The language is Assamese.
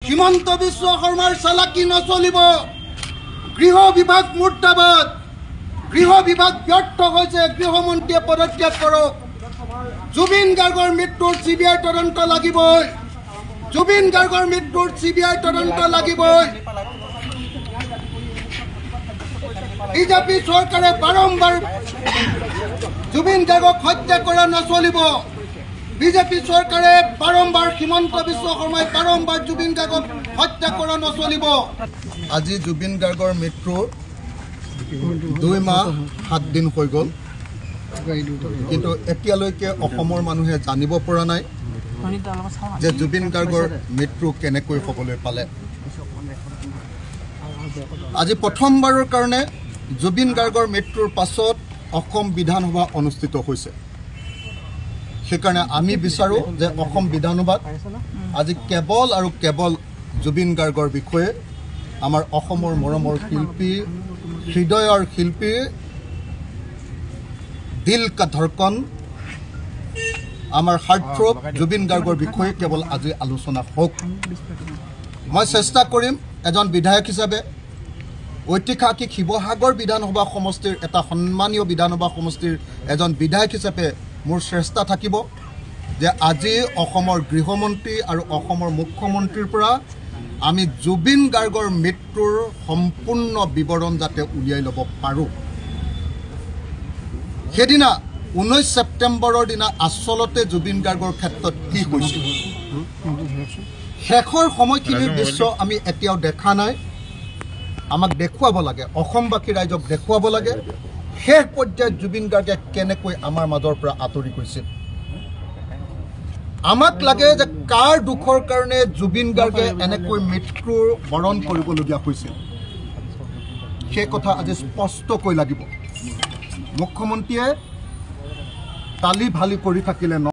হিমন্ত বিশ্ব শৰ্মাৰ চালাকি নচলিব। গৃহ বিভাগ মুৰ্দাবাদ। গৃহ বিভাগ ব্যৰ্থ হৈছে, গৃহমন্ত্ৰীয়ে পদত্যাগ কৰক। জুবিন গাৰ্গৰ মৃত্যুৰ CBI তদন্ত লাগিবই। জুবিন গাৰ্গৰ মৃত্যুৰ CBI তদন্ত লাগিবই। বিজেপি চৰকাৰে বাৰম্বাৰ জুবিন গাৰ্গক হত্যা কৰা নচলিব। বিজেপি চৰকাৰে বাৰম্বাৰ হিমন্ত বিশ্ব শৰ্মাই বাৰম্বাৰ জুবিন গাৰ্গক হত্যা কৰা নচলিব। আজি জুবিন গাৰ্গৰ মৃত্যুৰ 2 মাহ 7 দিন হৈ গ'ল, কিন্তু এতিয়ালৈকে অসমৰ মানুহে জানিব পৰা নাই যে জুবিন গাৰ্গৰ মৃত্যু কেনেকৈ হ'বলৈ পালে। আজি প্ৰথমবাৰৰ কাৰণে জুবিন গাৰ্গৰ মৃত্যুৰ পাছত অসম বিধানসভা অনুষ্ঠিত হৈছে। সেইকাৰণে আমি বিচাৰোঁ যে অসম বিধানসভাত আজি কেৱল আৰু কেৱল জুবিন গাৰ্গৰ বিষয়ে আমাৰ অসমৰ মৰমৰ শিল্পী, হৃদয়ৰ শিল্পী, দিল কা ধড়কন, আমাৰ হাৰ্টথ্ৰব জুবিন গাৰ্গৰ বিষয়ে কেৱল আজি আলোচনা হওক। মই চেষ্টা কৰিম এজন বিধায়ক হিচাপে, ঐতিহাসিক শিৱসাগৰ বিধানসভা সমষ্টিৰ এটা সন্মানীয় বিধানসভা সমষ্টিৰ এজন বিধায়ক হিচাপে মোৰ চেষ্টা থাকিব যে আজি অসমৰ গৃহমন্ত্ৰী আৰু অসমৰ মুখ্যমন্ত্ৰীৰ পৰা আমি জুবিন গাৰ্গৰ মৃত্যুৰ সম্পূৰ্ণ বিৱৰণ যাতে উলিয়াই ল'ব পাৰোঁ। সেইদিনা 19 ছেপ্টেম্বৰৰ দিনা আচলতে জুবিন গাৰ্গৰ ক্ষেত্ৰত কি হৈছিল, শেষৰ সময়খিনিৰ দৃশ্য আমি এতিয়াও দেখা নাই। আমাক দেখুৱাব লাগে, অসমবাসী ৰাইজক দেখুৱাব লাগে শেষ পৰ্যায়ত জুবিন গাৰ্গে কেনেকৈ আমাৰ মাজৰ পৰা আঁতৰি গৈছিল। আমাক লাগে যে কাৰ দুখৰ কাৰণে জুবিন গাৰ্গে এনেকৈ মৃত্যুৰ বৰণ কৰিবলগীয়া হৈছিল, সেই কথা আজি স্পষ্টকৈ লাগিব। মুখ্যমন্ত্ৰীয়ে তালি ভালি কৰি থাকিলে